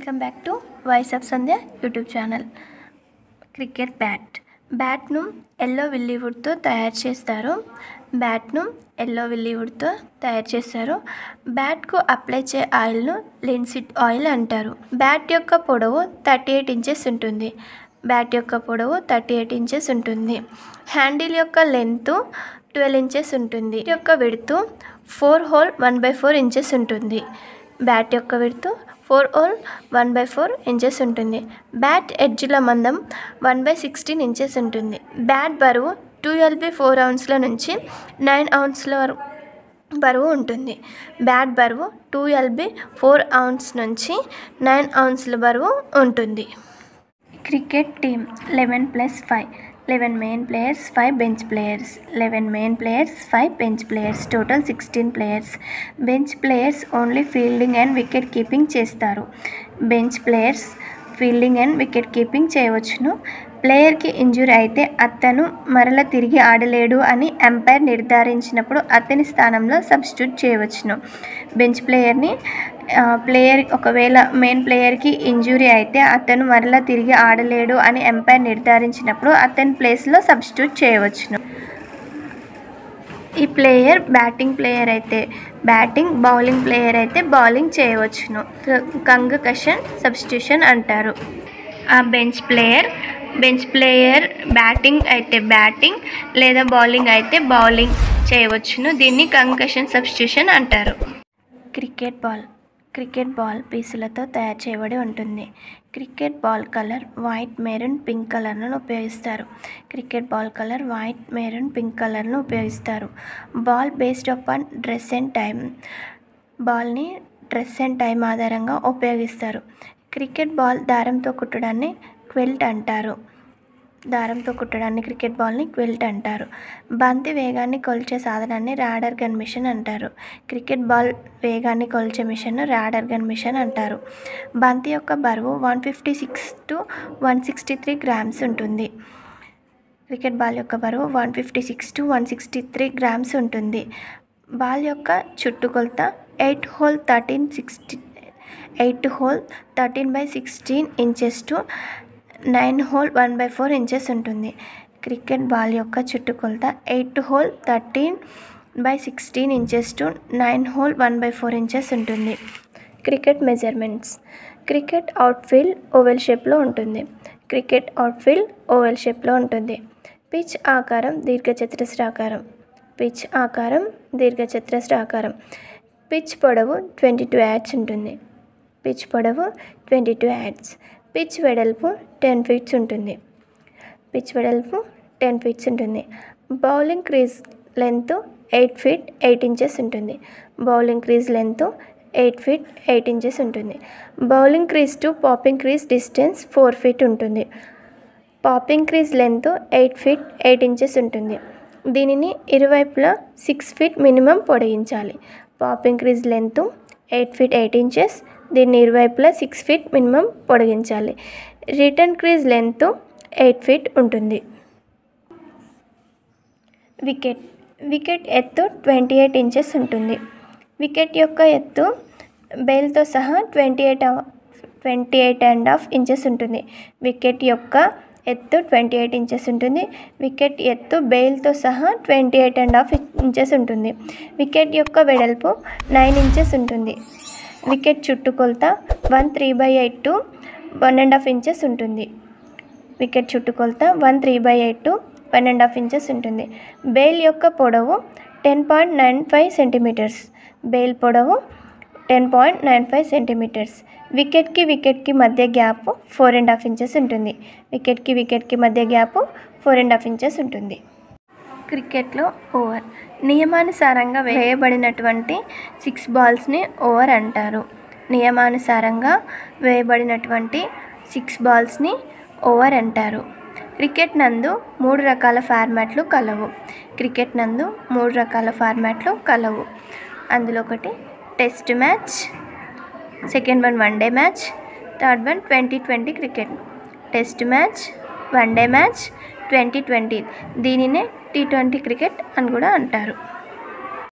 Welcome back to voice of Sandhya YouTube channel. Cricket బ్యాట్ను yellow విల్లీవుడ్తో తయారు చేస్తారు. బ్యాట్కు అప్లై చే ఆయిల్ను లిన్సీడ్ ఆయిల్ అంటారు. బ్యాట్ యొక్క పొడవు 38 ఇంచెస్ ఉంటుంది. హ్యాండిల్ యొక్క లెంత్ 12 ఇంచెస్ ఉంటుంది. యొక్క విడ్త్ 4 హోల్ 1/4 ఇంచెస్ ఉంటుంది. బ్యాట్ యొక్క విడ్త్ 4 హోల్ 1/4 ఇంచెస్ ఉంటుంది. బ్యాట్ ఎడ్జ్ల మందం 1/16 ఇంచెస్ ఉంటుంది. బ్యాట్ బరువు 2 4 ఔన్స్ల నుంచి 9 ఔన్స్ల బరువు ఉంటుంది. బ్యాట్ బరువు 2 4 ఔన్స్ నుంచి 9 ఔన్స్ల బరువు ఉంటుంది. Cricket team 11+5 11 main players, 5 bench players. 11 main players, 5 bench players. Total 16 players. Bench players only fielding and wicket keeping చేస్తారు. Bench players fielding and wicket keeping చేయవచ్చును. ప్లేయర్కి ఇంజురీ అయితే అతను మరల తిరిగి ఆడలేడు అని అంపైర్ నిర్ధారించినప్పుడు అతని స్థానంలో సబ్స్టిట్యూట్ చేయవచ్చును. బెంచ్ ప్లేయర్ ఒకవేళ మెయిన్ ప్లేయర్కి ఇంజురీ అయితే అతను మరలా తిరిగి ఆడలేడు అని అంపైర్ నిర్ధారించినప్పుడు అతని ప్లేస్లో సబ్స్టిట్యూట్ చేయవచ్చును. ఈ ప్లేయర్ బ్యాటింగ్ ప్లేయర్ అయితే బ్యాటింగ్, బౌలింగ్ ప్లేయర్ అయితే బౌలింగ్ చేయవచ్చును. కంకషన్ సబ్స్టిట్యూషన్ అంటారు. ఆ బెంచ్ ప్లేయర్ బ్యాటింగ్ అయితే బ్యాటింగ్ లేదా బౌలింగ్ అయితే బౌలింగ్ చేయవచ్చును. దీన్ని కంకషన్ సబ్స్టిట్యూషన్ అంటారు. క్రికెట్ బాల్ పీసులతో తయారు చేయబడి ఉంటుంది. Cricket ball colour white, maroon, pink కలర్లను ఉపయోగిస్తారు. Ball based upon dress and time. బాల్ని డ్రెస్ అండ్ టైం ఆధారంగా ఉపయోగిస్తారు. క్రికెట్ బాల్ దారంతో కుట్టడాన్ని క్విల్ట్ అంటారు. బంతి వేగాన్ని కొలిచే సాధనాన్ని రాడర్ గన్ మిషన్ అంటారు. క్రికెట్ బాల్ వేగాన్ని కొలిచే మిషన్ రాడర్ గన్ మిషన్ అంటారు. బంతి యొక్క బరువు 156 to 163 గ్రామ్స్ ఉంటుంది. క్రికెట్ బాల్ యొక్క బరువు 156 to 163 గ్రామ్స్ ఉంటుంది. బాల్ యొక్క చుట్టుకొలత 8 whole 13/16 inches to 9 whole 1/4 inches ఉంటుంది. క్రికెట్ బాల్ యొక్క చుట్టుకొలత 8 whole 13/16 inches to 9 whole 1/4 inches ఉంటుంది. Cricket measurements. Cricket outfield oval షేప్లో ఉంటుంది. పిచ్ ఆకారం దీర్ఘచతురస్రాకారం. పిచ్ పొడవు 22 యార్డ్స్ ఉంటుంది. పిచ్ వెడల్పు 10 ఫీట్స్ ఉంటుంది. Bowling crease length 8 feet 8 inches ఉంటుంది. Bowling crease to popping crease distance 4 feet ఉంటుంది. Popping crease length 8 feet 8 inches ఉంటుంది. దీనిని ఇరువైపులా 6 feet మినిమం పొడిగించాలి. Popping crease length 8 feet 8 inches, దీన్ని ఇరువైపులా 6 feet మినిమం పొడిగించాలి. రిటర్న్ క్రీజ్ లెంత్ 8 feet ఉంటుంది. వికెట్ ఎత్తు 28 inches ఉంటుంది. వికెట్ యొక్క ఎత్తు బెయిల్తో సహా 28.5 inches ఉంటుంది. వికెట్ యొక్క ఎత్తు 28 inches ఉంటుంది. వికెట్ ఎత్తు బెయిల్తో సహా 28.5 inches ఉంటుంది. వికెట్ యొక్క వెడల్పు 9 inches ఉంటుంది. వికెట్ చుట్టుకొలత 1/3/8 to 1.5 inches ఉంటుంది. బెయిల్ యొక్క పొడవు 10.95 centimeters. వికెట్కి మధ్య గ్యాప్ 4.5 inches ఉంటుంది. క్రికెట్లో ఓవర్. నియమానుసారంగా వేయబడినటువంటి 6 balls-ని ఓవర్ అంటారు. క్రికెట్ నందు 3 రకాల ఫార్మాట్లు కలవు. అందులో ఒకటి test match, second one one day match, third one 2020 cricket. Test match, one day match, 2020 దీనినే T20 క్రికెట్ అని కూడా అంటారు.